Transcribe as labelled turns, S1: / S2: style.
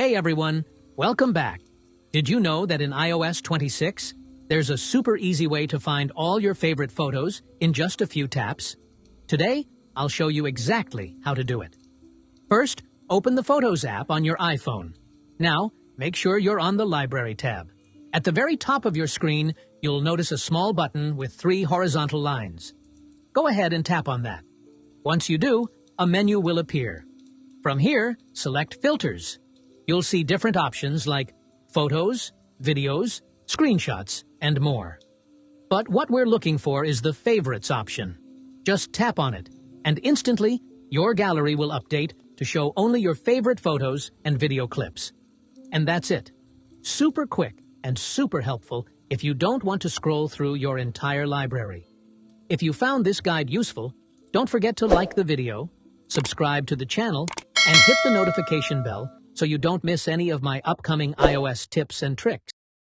S1: Hey everyone, welcome back. Did you know that in iOS 26, there's a super easy way to find all your favorite photos in just a few taps? Today, I'll show you exactly how to do it. First, open the Photos app on your iPhone. Now, make sure you're on the Library tab. At the very top of your screen, you'll notice a small button with 3 horizontal lines. Go ahead and tap on that. Once you do, a menu will appear. From here, select Filters. You'll see different options like photos, videos, screenshots, and more. But what we're looking for is the Favorites option. Just tap on it, and instantly, your gallery will update to show only your favorite photos and video clips. And that's it. Super quick and super helpful if you don't want to scroll through your entire library. If you found this guide useful, don't forget to like the video, subscribe to the channel, and hit the notification bell so you don't miss any of my upcoming iOS tips and tricks.